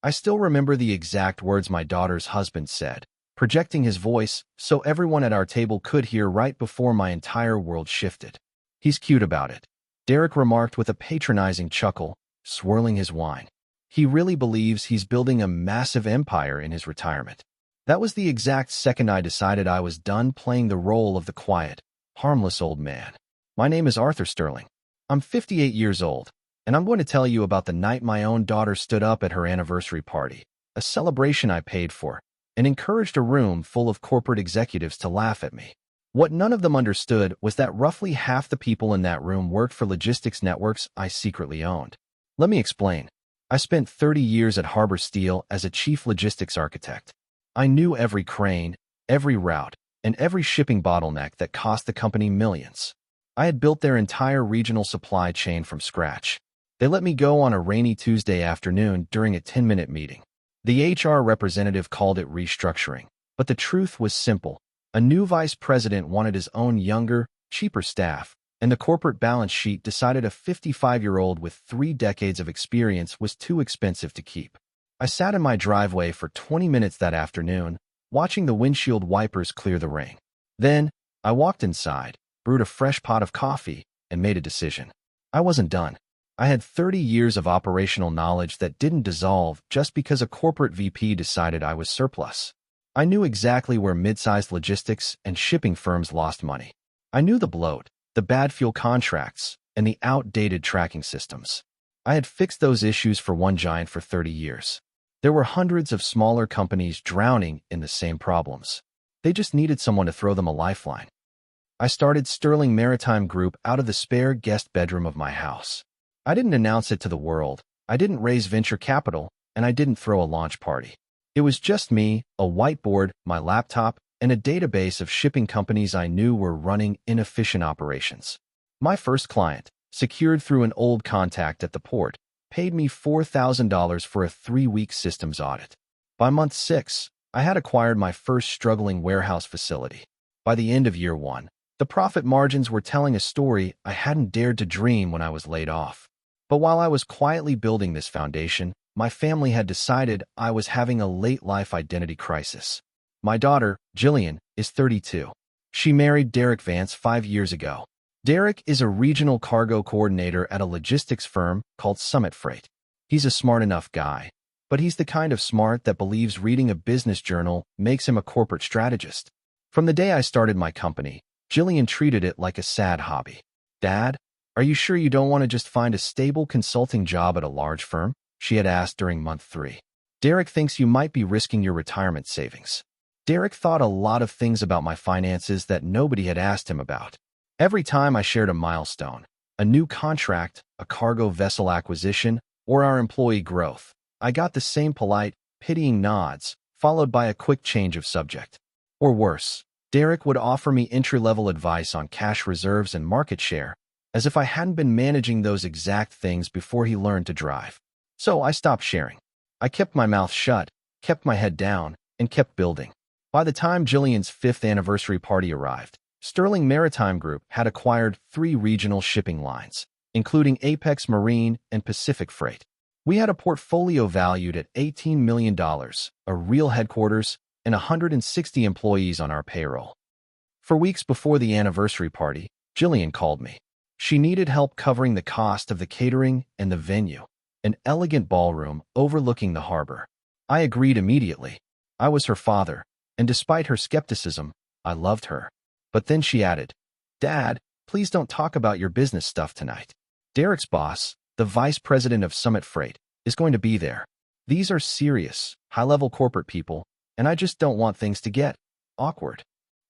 I still remember the exact words my daughter's husband said, projecting his voice so everyone at our table could hear right before my entire world shifted. "He's cute about it," Derek remarked with a patronizing chuckle, swirling his wine. "He really believes he's building a massive empire in his retirement." That was the exact second I decided I was done playing the role of the quiet, harmless old man. My name is Arthur Sterling. I'm 58 years old, and I'm going to tell you about the night my own daughter stood up at her anniversary party, a celebration I paid for, and encouraged a room full of corporate executives to laugh at me. What none of them understood was that roughly half the people in that room worked for logistics networks I secretly owned. Let me explain. I spent 30 years at Harbor Steel as a chief logistics architect. I knew every crane, every route, and every shipping bottleneck that cost the company millions. I had built their entire regional supply chain from scratch. They let me go on a rainy Tuesday afternoon during a 10-minute meeting. The HR representative called it restructuring, but the truth was simple. A new vice president wanted his own younger, cheaper staff, and the corporate balance sheet decided a 55-year-old with 3 decades of experience was too expensive to keep. I sat in my driveway for 20 minutes that afternoon, watching the windshield wipers clear the rain. Then, I walked inside, brewed a fresh pot of coffee, and made a decision. I wasn't done. I had 30 years of operational knowledge that didn't dissolve just because a corporate VP decided I was surplus. I knew exactly where mid-sized logistics and shipping firms lost money. I knew the bloat, the bad fuel contracts, and the outdated tracking systems. I had fixed those issues for one giant for 30 years. There were hundreds of smaller companies drowning in the same problems. They just needed someone to throw them a lifeline. I started Sterling Maritime Group out of the spare guest bedroom of my house. I didn't announce it to the world, I didn't raise venture capital, and I didn't throw a launch party. It was just me, a whiteboard, my laptop, and a database of shipping companies I knew were running inefficient operations. My first client, secured through an old contact at the port, paid me $4,000 for a 3-week systems audit. By month 6, I had acquired my first struggling warehouse facility. By the end of year 1, the profit margins were telling a story I hadn't dared to dream when I was laid off. But while I was quietly building this foundation, my family had decided I was having a late-life identity crisis. My daughter, Jillian, is 32. She married Derek Vance 5 years ago. Derek is a regional cargo coordinator at a logistics firm called Summit Freight. He's a smart enough guy, but he's the kind of smart that believes reading a business journal makes him a corporate strategist. From the day I started my company, Jillian treated it like a sad hobby. "Dad, are you sure you don't want to just find a stable consulting job at a large firm?" she had asked during month 3. "Derek thinks you might be risking your retirement savings." Derek thought a lot of things about my finances that nobody had asked him about. Every time I shared a milestone, a new contract, a cargo vessel acquisition, or our employee growth, I got the same polite, pitying nods, followed by a quick change of subject. Or worse, Derek would offer me entry-level advice on cash reserves and market share, as if I hadn't been managing those exact things before he learned to drive. So I stopped sharing. I kept my mouth shut, kept my head down, and kept building. By the time Jillian's 5th anniversary party arrived, Sterling Maritime Group had acquired 3 regional shipping lines, including Apex Marine and Pacific Freight. We had a portfolio valued at $18 million, a real headquarters, and 160 employees on our payroll. For weeks before the anniversary party, Jillian called me. She needed help covering the cost of the catering and the venue, an elegant ballroom overlooking the harbor. I agreed immediately. I was her father, and despite her skepticism, I loved her. But then she added, "Dad, please don't talk about your business stuff tonight. Derek's boss, the vice president of Summit Freight, is going to be there. These are serious, high-level corporate people, and I just don't want things to get awkward."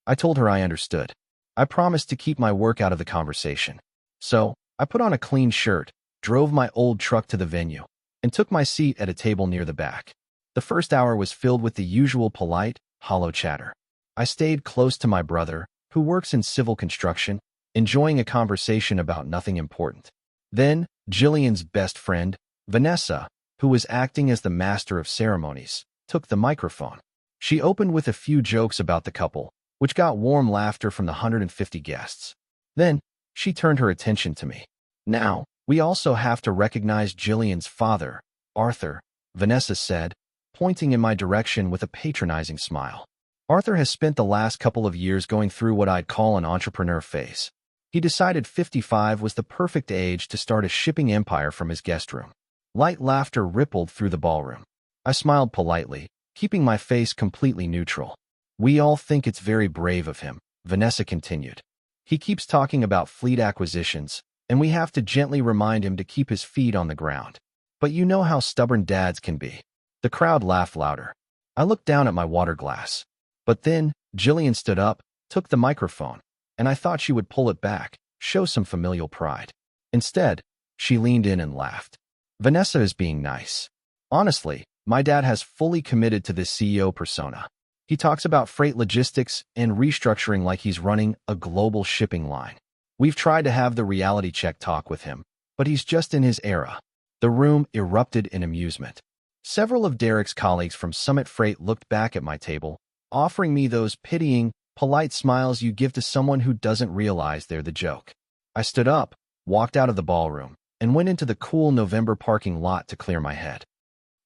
I told her I understood. I promised to keep my work out of the conversation. So, I put on a clean shirt, drove my old truck to the venue, and took my seat at a table near the back. The first hour was filled with the usual polite, hollow chatter. I stayed close to my brother, who works in civil construction, enjoying a conversation about nothing important. Then, Jillian's best friend, Vanessa, who was acting as the master of ceremonies, took the microphone. She opened with a few jokes about the couple, which got warm laughter from the 150 guests. Then, she turned her attention to me. "Now, we also have to recognize Jillian's father, Arthur," Vanessa said, pointing in my direction with a patronizing smile. Arthur has spent the last couple of years going through what I'd call an entrepreneur phase. He decided 55 was the perfect age to start a shipping empire from his guest room. Light laughter rippled through the ballroom. I smiled politely, keeping my face completely neutral. We all think it's very brave of him, Vanessa continued. He keeps talking about fleet acquisitions, and we have to gently remind him to keep his feet on the ground. But you know how stubborn dads can be. The crowd laughed louder. I looked down at my water glass. But then, Jillian stood up, took the microphone, and I thought she would pull it back, show some familial pride. Instead, she leaned in and laughed. Vanessa is being nice. Honestly, my dad has fully committed to this CEO persona. He talks about freight logistics and restructuring like he's running a global shipping line. We've tried to have the reality check talk with him, but he's just in his era. The room erupted in amusement. Several of Derek's colleagues from Summit Freight looked back at my table, offering me those pitying, polite smiles you give to someone who doesn't realize they're the joke. I stood up, walked out of the ballroom, and went into the cool November parking lot to clear my head.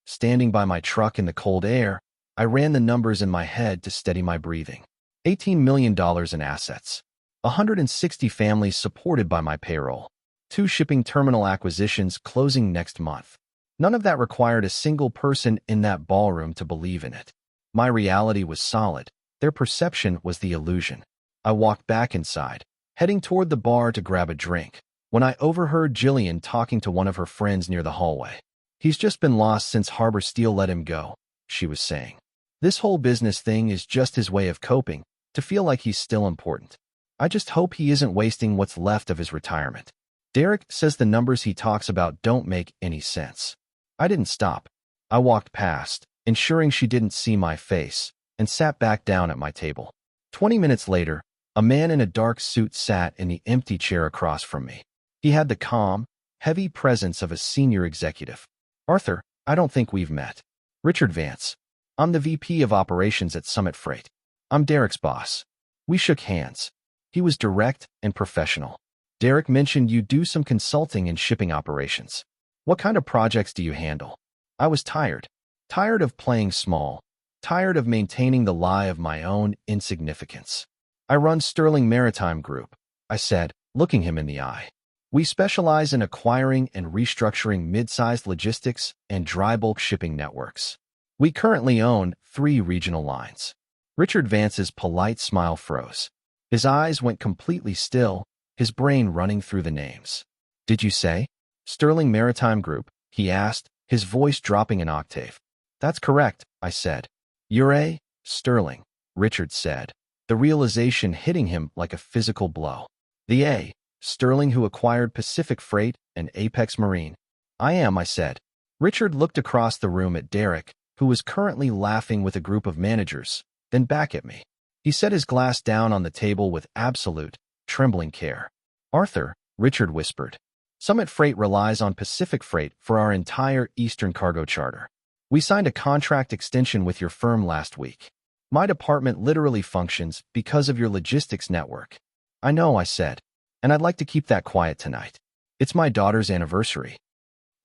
Standing by my truck in the cold air, I ran the numbers in my head to steady my breathing. $18 million in assets. 160 families supported by my payroll. 2 shipping terminal acquisitions closing next month. None of that required a single person in that ballroom to believe in it. My reality was solid. Their perception was the illusion. I walked back inside, heading toward the bar to grab a drink, when I overheard Jillian talking to one of her friends near the hallway. He's just been lost since Harbor Steel let him go, she was saying. This whole business thing is just his way of coping, to feel like he's still important. I just hope he isn't wasting what's left of his retirement. Derek says the numbers he talks about don't make any sense. I didn't stop. I walked past, ensuring she didn't see my face, and sat back down at my table. 20 minutes later, a man in a dark suit sat in the empty chair across from me. He had the calm, heavy presence of a senior executive. Arthur, I don't think we've met. Richard Vance. I'm the VP of Operations at Summit Freight. I'm Derek's boss. We shook hands. He was direct and professional. Derek mentioned you do some consulting in shipping operations. What kind of projects do you handle? I was tired. Tired of playing small. Tired of maintaining the lie of my own insignificance. I run Sterling Maritime Group, I said, looking him in the eye. We specialize in acquiring and restructuring mid-sized logistics and dry bulk shipping networks. We currently own 3 regional lines. Richard Vance's polite smile froze. His eyes went completely still, his brain running through the names. Did you say? Sterling Maritime Group, he asked, his voice dropping an octave. That's correct, I said. You're a Sterling, Richard said, the realization hitting him like a physical blow. The A. Sterling who acquired Pacific Freight and Apex Marine. I am, I said. Richard looked across the room at Derek, who was currently laughing with a group of managers, then back at me. He set his glass down on the table with absolute, trembling care. Arthur, Richard whispered. Summit Freight relies on Pacific Freight for our entire Eastern cargo charter. We signed a contract extension with your firm last week. My department literally functions because of your logistics network. I know, I said, and I'd like to keep that quiet tonight. It's my daughter's anniversary.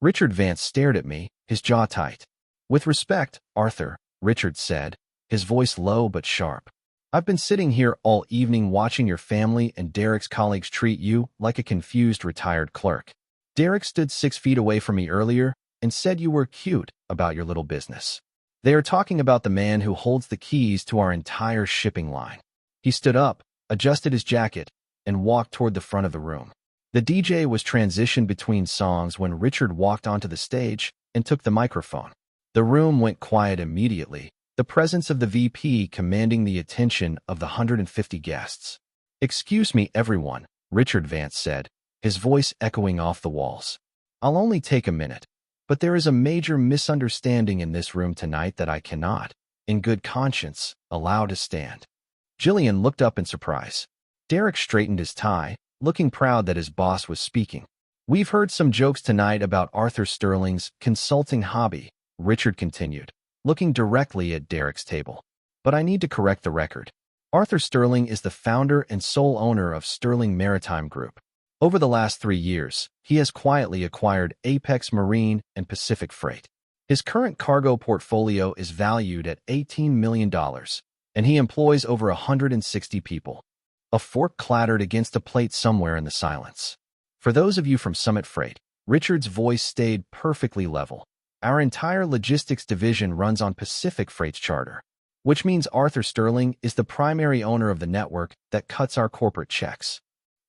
Richard Vance stared at me, his jaw tight. With respect, Arthur, Richard said, his voice low but sharp. I've been sitting here all evening watching your family and Derek's colleagues treat you like a confused retired clerk. Derek stood 6 feet away from me earlier and said you were cute about your little business. They are talking about the man who holds the keys to our entire shipping line. He stood up, adjusted his jacket, and walked toward the front of the room. The DJ was transitioned between songs when Richard walked onto the stage and took the microphone. The room went quiet immediately, the presence of the VP commanding the attention of the 150 guests. Excuse me, everyone, Richard Vance said, his voice echoing off the walls. I'll only take a minute, but there is a major misunderstanding in this room tonight that I cannot, in good conscience, allow to stand. Jillian looked up in surprise. Derek straightened his tie, looking proud that his boss was speaking. We've heard some jokes tonight about Arthur Sterling's consulting hobby, Richard continued, looking directly at Derek's table. But I need to correct the record. Arthur Sterling is the founder and sole owner of Sterling Maritime Group. Over the last 3 years, he has quietly acquired Apex Marine and Pacific Freight. His current cargo portfolio is valued at $18 million, and he employs over 160 people. A fork clattered against a plate somewhere in the silence. For those of you from Summit Freight, Richard's voice stayed perfectly level. Our entire logistics division runs on Pacific Freight's charter, which means Arthur Sterling is the primary owner of the network that cuts our corporate checks.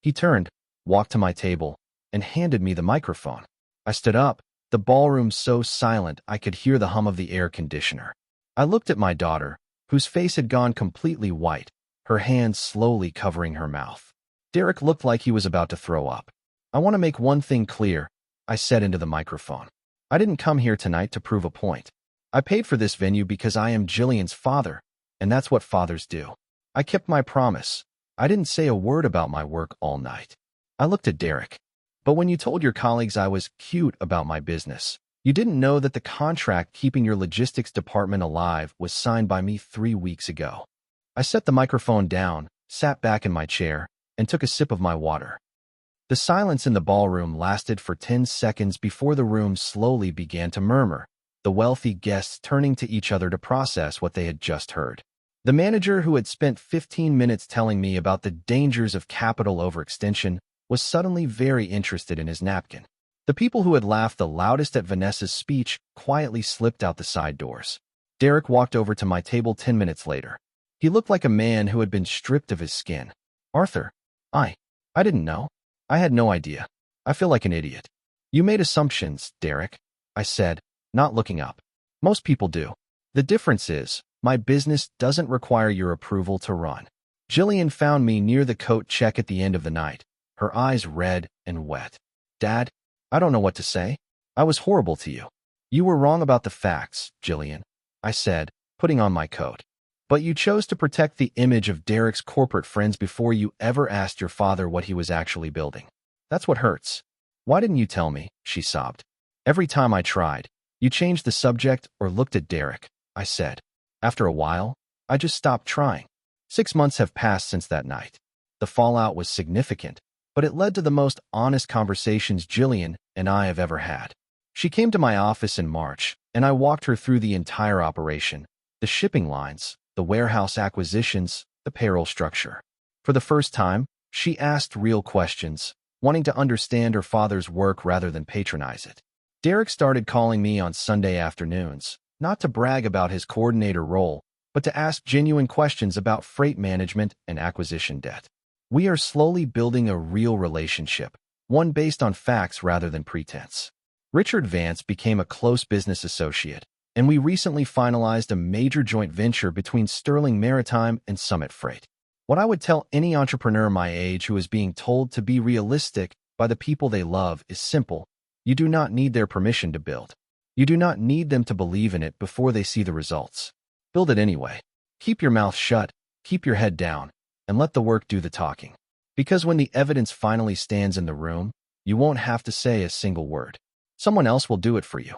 He turned, walked to my table, and handed me the microphone. I stood up, the ballroom so silent I could hear the hum of the air conditioner. I looked at my daughter, whose face had gone completely white, her hands slowly covering her mouth. Derek looked like he was about to throw up. I want to make one thing clear, I said into the microphone. I didn't come here tonight to prove a point. I paid for this venue because I am Jillian's father, and that's what fathers do. I kept my promise. I didn't say a word about my work all night. I looked at Derek. But when you told your colleagues I was cute about my business, you didn't know that the contract keeping your logistics department alive was signed by me 3 weeks ago. I set the microphone down, sat back in my chair, and took a sip of my water. The silence in the ballroom lasted for 10 seconds before the room slowly began to murmur, the wealthy guests turning to each other to process what they had just heard. The manager, who had spent 15 minutes telling me about the dangers of capital overextension, was suddenly very interested in his napkin. The people who had laughed the loudest at Vanessa's speech quietly slipped out the side doors. Derek walked over to my table 10 minutes later. He looked like a man who had been stripped of his skin. Arthur, I didn't know. I had no idea. I feel like an idiot. You made assumptions, Derek, I said, not looking up. Most people do. The difference is, my business doesn't require your approval to run. Jillian found me near the coat check at the end of the night, her eyes red and wet. Dad, I don't know what to say. I was horrible to you. You were wrong about the facts, Jillian, I said, putting on my coat. But you chose to protect the image of Derek's corporate friends before you ever asked your father what he was actually building. That's what hurts. Why didn't you tell me? She sobbed. Every time I tried, you changed the subject or looked at Derek, I said. After a while, I just stopped trying. 6 months have passed since that night. The fallout was significant, but it led to the most honest conversations Jillian and I have ever had. She came to my office in March, and I walked her through the entire operation, the shipping lines, the warehouse acquisitions, the payroll structure. For the first time, she asked real questions, wanting to understand her father's work rather than patronize it. Derek started calling me on Sunday afternoons, not to brag about his coordinator role, but to ask genuine questions about freight management and acquisition debt. We are slowly building a real relationship, one based on facts rather than pretense. Richard Vance became a close business associate, and we recently finalized a major joint venture between Sterling Maritime and Summit Freight. What I would tell any entrepreneur my age who is being told to be realistic by the people they love is simple. You do not need their permission to build. You do not need them to believe in it before they see the results. Build it anyway. Keep your mouth shut, keep your head down, and let the work do the talking. Because when the evidence finally stands in the room, you won't have to say a single word. Someone else will do it for you.